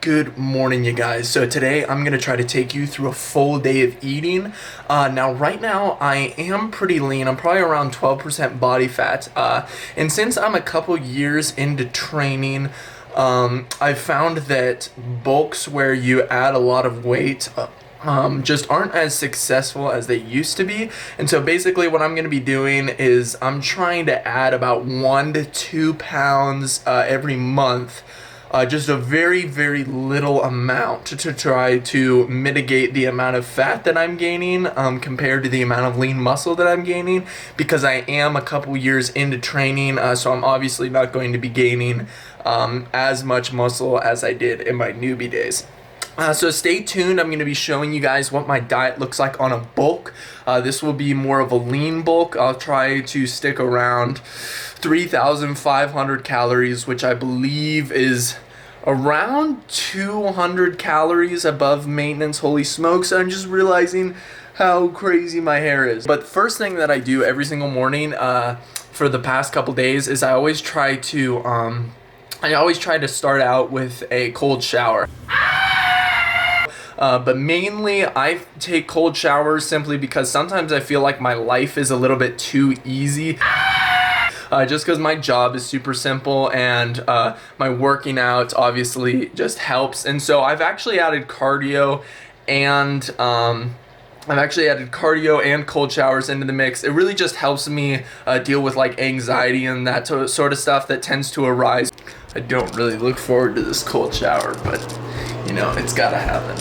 Good morning, you guys. So today I'm gonna try to take you through a full day of eating. Now right now I am pretty lean. I'm probably around 12% body fat. And since I'm a couple years into training, I've found that bulks where you add a lot of weight just aren't as successful as they used to be. And so basically what I'm going to be doing is I'm trying to add about 1 to 2 pounds every month. Just a very, very little amount to try to mitigate the amount of fat that I'm gaining compared to the amount of lean muscle that I'm gaining, because I am a couple years into training, so I'm obviously not going to be gaining as much muscle as I did in my newbie days. So stay tuned. I'm going to be showing you guys what my diet looks like on a bulk. This will be more of a lean bulk. I'll try to stick around 3,500 calories, which I believe is around 200 calories above maintenance. Holy smokes, I'm just realizing how crazy my hair is. But the first thing that I do every single morning for the past couple days is I always try to start out with a cold shower. But mainly I take cold showers simply because sometimes I feel like my life is a little bit too easy. Just because my job is super simple and my working out obviously just helps. And so I've actually added cardio and cold showers into the mix. It really just helps me deal with like anxiety and that sort of stuff that tends to arise. I don't really look forward to this cold shower, but you know, it's gotta happen.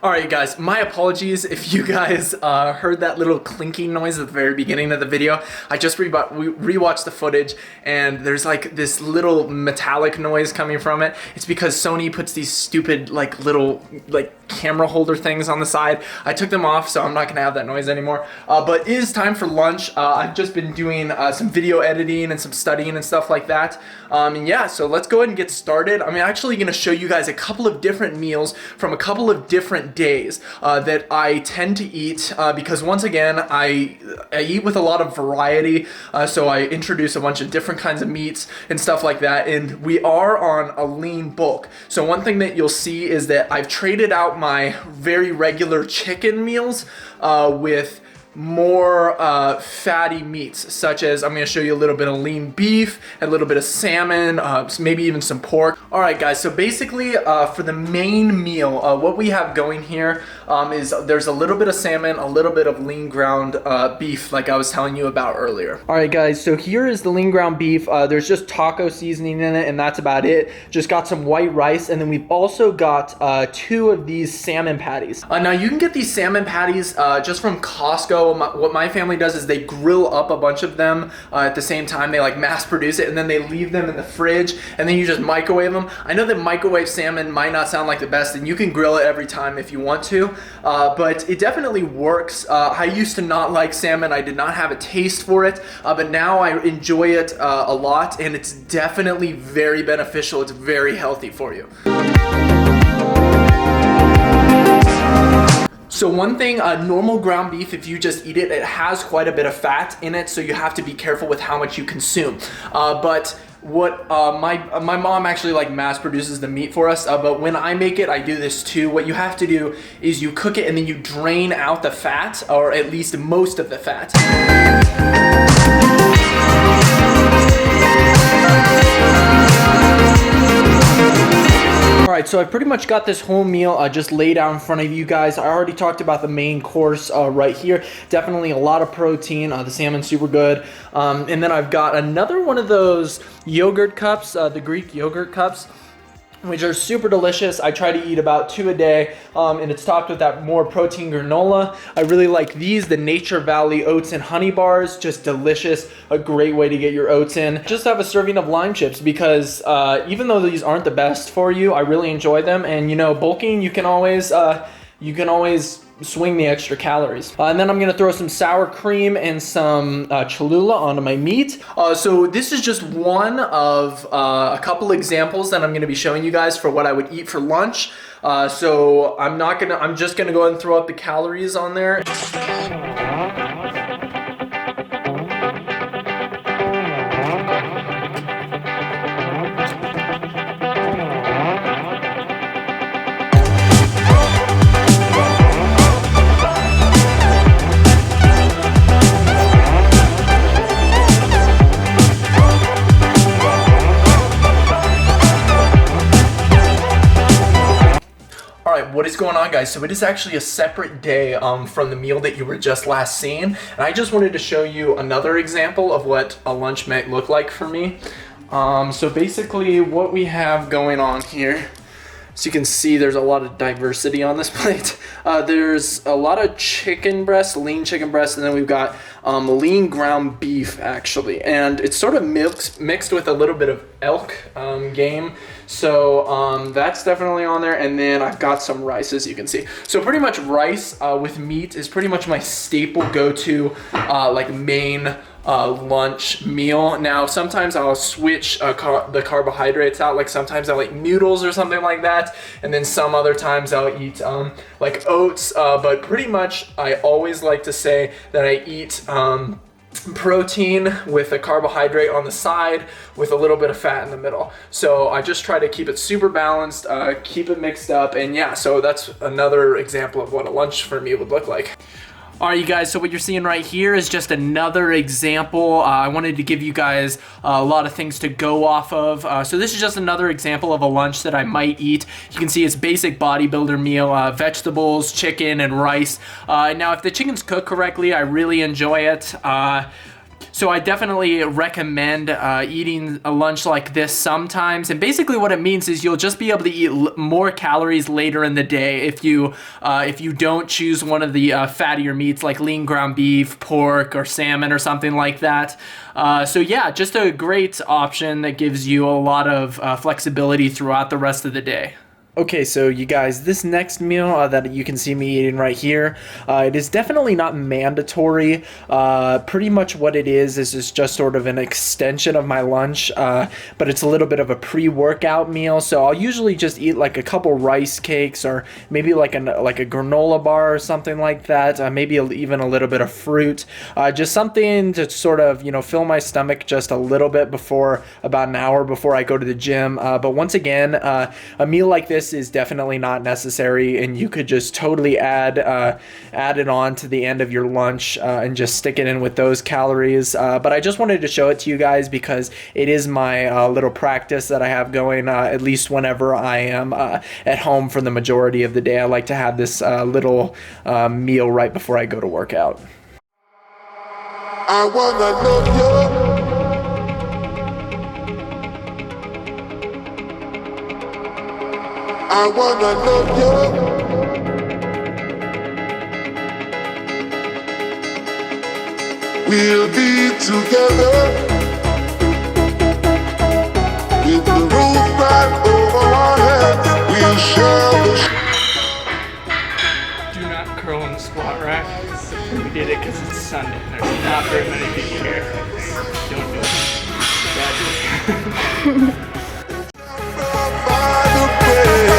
Alright guys, my apologies if you guys heard that little clinking noise at the very beginning of the video. I just rewatched the footage and there's like this little metallic noise coming from it. It's because Sony puts these stupid like little camera holder things on the side. I took them off, so I'm not gonna have that noise anymore. But it is time for lunch. I've just been doing some video editing and some studying and stuff like that. And yeah, so let's go ahead and get started. I'm actually gonna show you guys a couple of different meals from a couple of different days that I tend to eat because once again I eat with a lot of variety, so I introduce a bunch of different kinds of meats and stuff like that, and we are on a lean bulk. So one thing that you'll see is that I've traded out my very regular chicken meals with more fatty meats, such as I'm going to show you a little bit of lean beef, a little bit of salmon, maybe even some pork. Alright guys, so basically for the main meal, what we have going here is there's a little bit of salmon, a little bit of lean ground beef like I was telling you about earlier. Alright guys, so here is the lean ground beef. There's just taco seasoning in it and that's about it. Just got some white rice, and then we've also got 2 of these salmon patties. Now you can get these salmon patties just from Costco. What my family does is they grill up a bunch of them at the same time. They like mass produce it and then they leave them in the fridge and then you just microwave them. I know that microwave salmon might not sound like the best, and you can grill it every time if you want to, but it definitely works. I used to not like salmon. I did not have a taste for it, but now I enjoy it a lot, and it's definitely very beneficial. It's very healthy for you. So one thing, normal ground beef, if you just eat it, it has quite a bit of fat in it, so you have to be careful with how much you consume. But what my mom actually like mass produces the meat for us, but when I make it, I do this too. What you have to do is you cook it and then you drain out the fat, or at least most of the fat. Alright, so I pretty much got this whole meal just laid out in front of you guys. I already talked about the main course right here. Definitely a lot of protein. The salmon's super good. And then I've got another one of those yogurt cups, the Greek yogurt cups, which are super delicious. I try to eat about 2 a day, and it's topped with that more protein granola. I really like these, the Nature Valley oats and honey bars, just delicious, a great way to get your oats in. Just have a serving of lime chips because even though these aren't the best for you, I really enjoy them. And you know, bulking, you can always swing the extra calories. And then I'm gonna throw some sour cream and some Cholula onto my meat. So this is just one of a couple examples that I'm gonna be showing you guys for what I would eat for lunch. So I'm just gonna go ahead and throw up the calories on there. What is going on, guys? So it is actually a separate day from the meal that you were just last seeing, and I just wanted to show you another example of what a lunch might look like for me. So basically what we have going on here, so you can see there's a lot of diversity on this plate. There's a lot of chicken breast, lean chicken breast, and then we've got lean ground beef actually, and it's sort of mixed with a little bit of elk game. So that's definitely on there, and then I've got some rice, as you can see. So pretty much rice with meat is pretty much my staple go-to like main lunch meal. Now sometimes I'll switch the carbohydrates out, like sometimes I'll eat noodles or something like that, and then some other times I'll eat like oats, but pretty much I always like to say that I eat protein with a carbohydrate on the side with a little bit of fat in the middle. So I just try to keep it super balanced, keep it mixed up, and yeah, so that's another example of what a lunch for me would look like. Alright, you guys, so what you're seeing right here is just another example. I wanted to give you guys a lot of things to go off of. So this is just another example of a lunch that I might eat. You can see it's basic bodybuilder meal, vegetables, chicken, and rice. Now, if the chicken's cooked correctly, I really enjoy it. So I definitely recommend eating a lunch like this sometimes. And basically what it means is you'll just be able to eat more calories later in the day if you don't choose one of the fattier meats like lean ground beef, pork, or salmon or something like that. So yeah, just a great option that gives you a lot of flexibility throughout the rest of the day. Okay, so you guys, this next meal that you can see me eating right here, it is definitely not mandatory. Pretty much what it is just sort of an extension of my lunch, but it's a little bit of a pre-workout meal. So I'll usually just eat like a couple rice cakes, or maybe like a granola bar or something like that. Maybe even a little bit of fruit. Just something to sort of, you know, fill my stomach just a little bit before, about an hour before I go to the gym. But once again, a meal like this is definitely not necessary, and you could just totally add it on to the end of your lunch and just stick it in with those calories. But I just wanted to show it to you guys because it is my little practice that I have going, at least whenever I am at home for the majority of the day. I like to have this little meal right before I go to work out. I wanna love you. I wanna love you. We'll be together with the roof right over our heads. We'll share the By the way,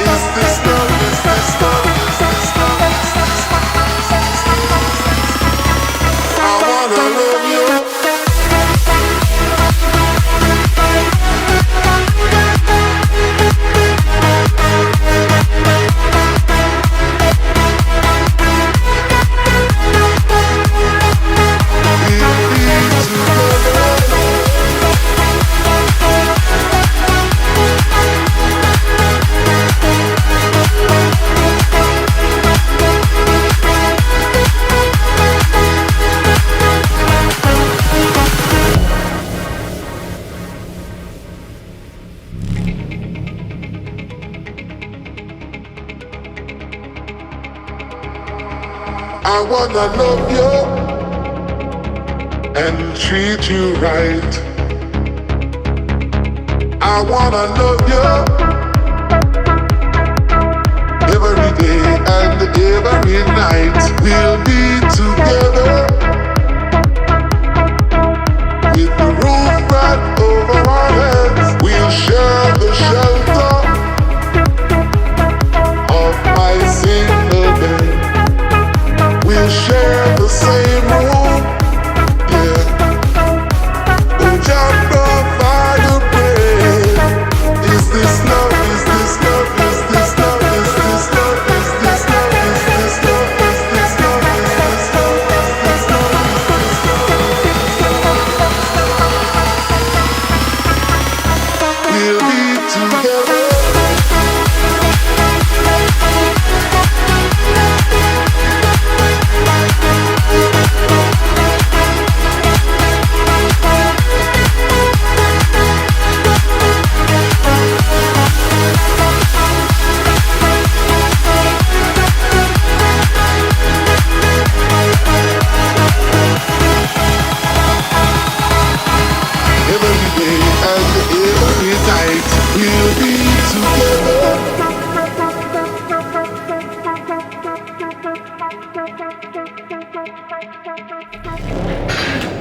is this love? Is this love? Is this love? Is this love? I wanna love you. I wanna love you and treat you right. I wanna love you every day and every night. We'll be together with the roof right over our heads. We'll share the shelter of my single bed. We'll share the same room, yeah. Oh, Jumbo by the bread. Is this love? Is this love? Is this love? Is this love? Is this love? Is this love? Is this love? Is this love? Is this love? We'll be together.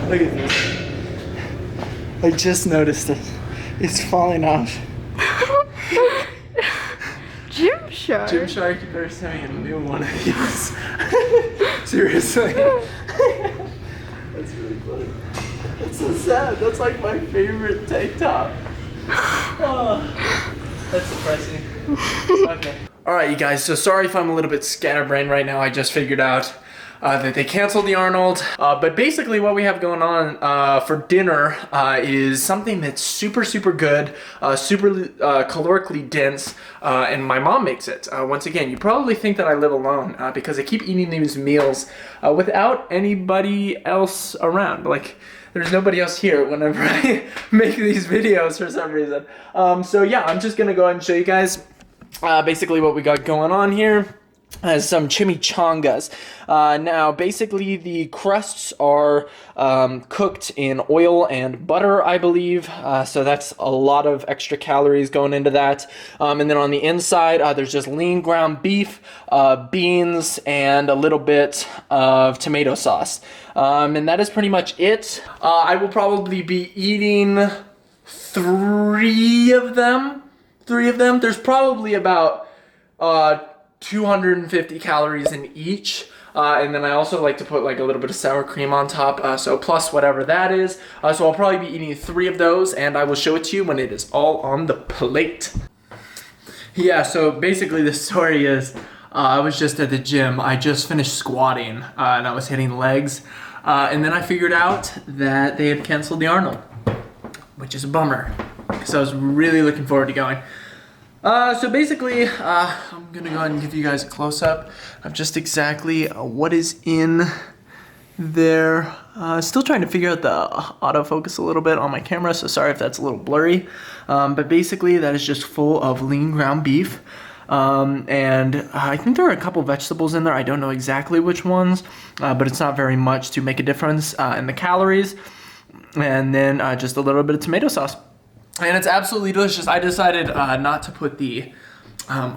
Look at this. I just noticed it. It's falling off. Gymshark. Gymshark, you better send me a new one of these. Seriously. That's really funny. That's so sad. That's like my favorite tank top. Oh, that's depressing. Okay. Alright, you guys, so sorry if I'm a little bit scatterbrained right now. I just figured out that they canceled the Arnold. But basically what we have going on for dinner is something that's super, super good, super calorically dense, and my mom makes it. Once again, you probably think that I live alone because I keep eating these meals without anybody else around. Like, there's nobody else here whenever I make these videos for some reason. So yeah, I'm just gonna go ahead and show you guys basically what we got going on here. Some chimichangas. Now, basically, the crusts are cooked in oil and butter, I believe. So that's a lot of extra calories going into that. And then on the inside, there's just lean ground beef, beans, and a little bit of tomato sauce. And that is pretty much it. I will probably be eating three of them. There's probably about 250 calories in each. And then I also like to put like a little bit of sour cream on top, so plus whatever that is. So I'll probably be eating three of those, and I will show it to you when it is all on the plate. Yeah, so basically the story is, I was just at the gym. I just finished squatting, and I was hitting legs. And then I figured out that they had canceled the Arnold, which is a bummer, because I was really looking forward to going. So basically, I'm gonna go ahead and give you guys a close-up of just exactly what is in there. Still trying to figure out the autofocus a little bit on my camera, so sorry if that's a little blurry. But basically, that is just full of lean ground beef. And I think there are a couple vegetables in there. I don't know exactly which ones, but it's not very much to make a difference in the calories. And then just a little bit of tomato sauce. And it's absolutely delicious. I decided not to put the, I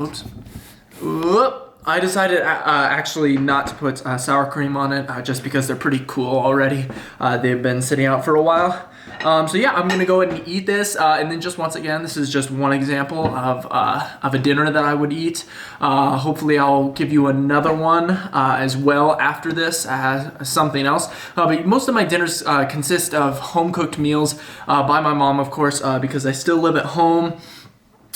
decided actually not to put sour cream on it just because they're pretty cool already. They've been sitting out for a while. So yeah, I'm gonna go ahead and eat this, and then just once again, this is just one example of a dinner that I would eat. Hopefully I'll give you another one as well after this as something else. But most of my dinners consist of home-cooked meals by my mom, of course, because I still live at home.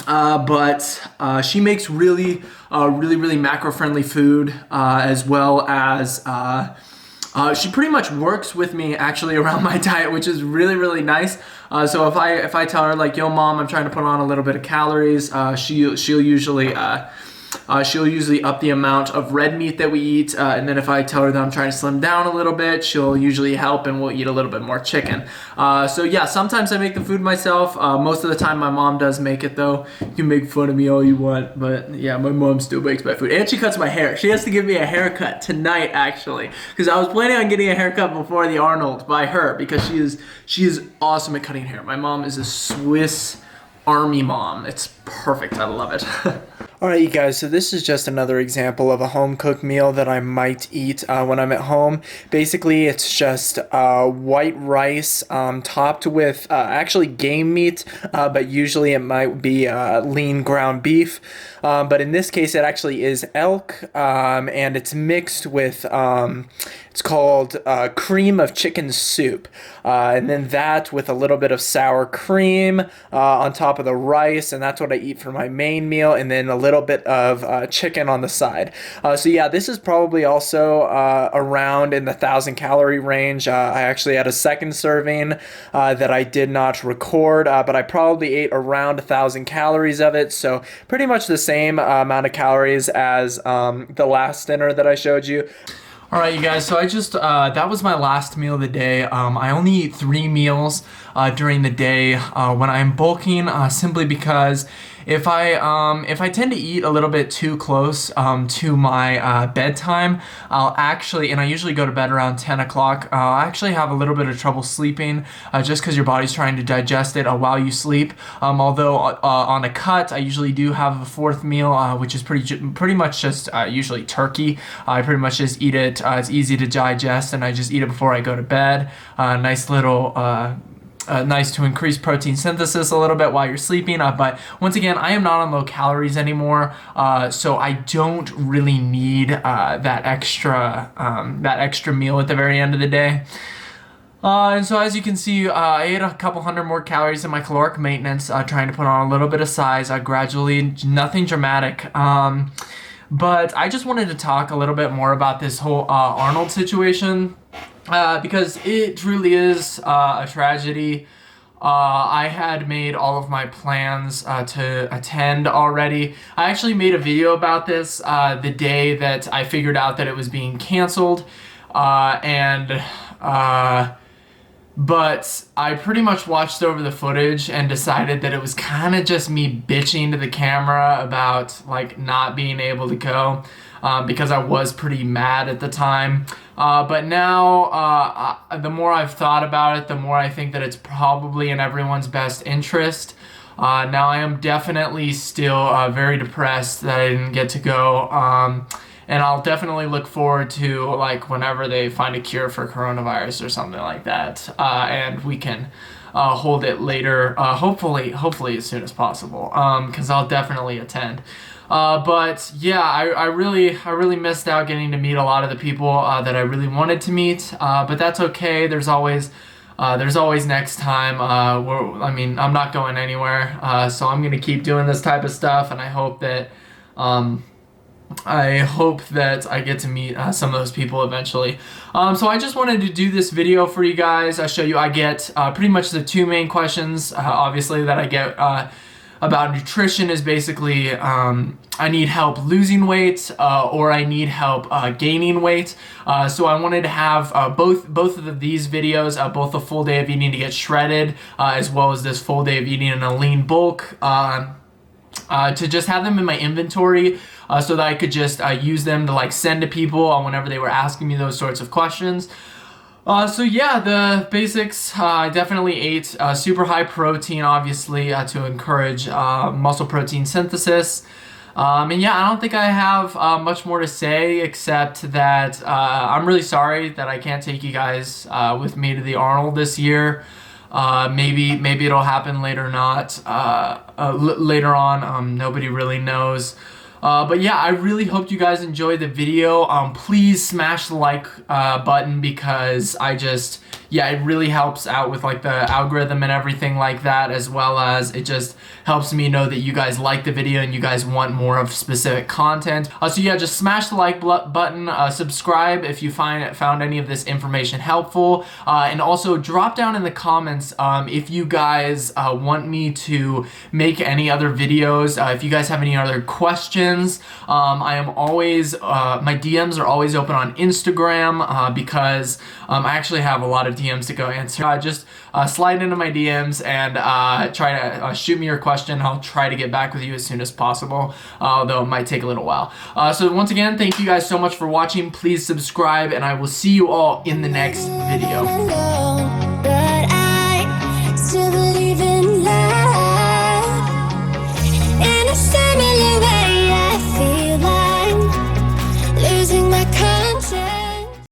But she makes really macro-friendly food, as well as she pretty much works with me actually around my diet, which is really nice. So if I tell her like, yo mom, I'm trying to put on a little bit of calories, she'll usually up the amount of red meat that we eat, and then if I tell her that I'm trying to slim down a little bit, she'll usually help and we'll eat a little bit more chicken. So yeah, sometimes I make the food myself. Most of the time my mom does make it though. You can make fun of me all you want, but yeah, my mom still makes my food. And she cuts my hair. She has to give me a haircut tonight actually, because I was planning on getting a haircut before the Arnold by her, because she is awesome at cutting hair. My mom is a Swiss Army mom. It's perfect. I love it. Alright you guys, so this is just another example of a home-cooked meal that I might eat when I'm at home. Basically, it's just white rice topped with actually game meat, but usually it might be lean ground beef. But in this case, it actually is elk, and it's mixed with, it's called cream of chicken soup. And then that with a little bit of sour cream on top of the rice, and that's what I eat for my main meal, and then a little bit of chicken on the side. So yeah, this is probably also around in the 1,000-calorie range. I actually had a second serving that I did not record, but I probably ate around 1,000 calories of it, so pretty much the same amount of calories as the last dinner that I showed you. Alright you guys, so I just, that was my last meal of the day. I only eat 3 meals during the day when I'm bulking, simply because if I tend to eat a little bit too close to my bedtime, I'll actually, and I usually go to bed around 10 o'clock, I'll actually have a little bit of trouble sleeping just because your body's trying to digest it while you sleep. Although on a cut, I usually do have a 4th meal, which is pretty much just usually turkey. I pretty much just eat it. It's easy to digest, and I just eat it before I go to bed. Nice little nice to increase protein synthesis a little bit while you're sleeping, but once again, I am not on low calories anymore, so I don't really need that extra meal at the very end of the day. And so as you can see, I ate a couple hundred more calories in my caloric maintenance, trying to put on a little bit of size gradually, nothing dramatic. But I just wanted to talk a little bit more about this whole Arnold situation. Because it truly is a tragedy. I had made all of my plans to attend already. I actually made a video about this the day that I figured out that it was being canceled, but I pretty much watched over the footage and decided that it was kind of just me bitching to the camera about like not being able to go, because I was pretty mad at the time. But now, the more I've thought about it, the more I think that it's probably in everyone's best interest. Now I am definitely still very depressed that I didn't get to go. And I'll definitely look forward to like whenever they find a cure for coronavirus or something like that, and we can hold it later, hopefully as soon as possible, because I'll definitely attend. But yeah, I really missed out getting to meet a lot of the people that I really wanted to meet, but that's okay. There's always next time. I mean, I'm not going anywhere, so I'm gonna keep doing this type of stuff, and I hope that I get to meet some of those people eventually. So I just wanted to do this video for you guys. I show you I get pretty much the 2 main questions, obviously, that I get about nutrition is basically I need help losing weight or I need help gaining weight. So I wanted to have both of these videos, both a full day of eating to get shredded, as well as this full day of eating in a lean bulk, to just have them in my inventory, so that I could just use them to like send to people whenever they were asking me those sorts of questions. So yeah, the basics, I definitely ate super high protein, obviously, to encourage muscle protein synthesis. And yeah, I don't think I have much more to say except that I'm really sorry that I can't take you guys with me to the Arnold this year. Maybe it'll happen later, later on. Nobody really knows. But yeah, I really hope you guys enjoyed the video. Please smash the like button, because it really helps out with like the algorithm and everything like that, as well as it just helps me know that you guys like the video and you guys want more of specific content. So yeah, just smash the like button, subscribe if you found any of this information helpful, and also drop down in the comments if you guys want me to make any other videos, if you guys have any other questions. I am always, my DMs are always open on Instagram, because I actually have a lot of DMs to go answer. Just slide into my DMs and try to shoot me your question. I'll try to get back with you as soon as possible, although it might take a little while. So once again, thank you guys so much for watching. Please subscribe, and I will see you all in the next video.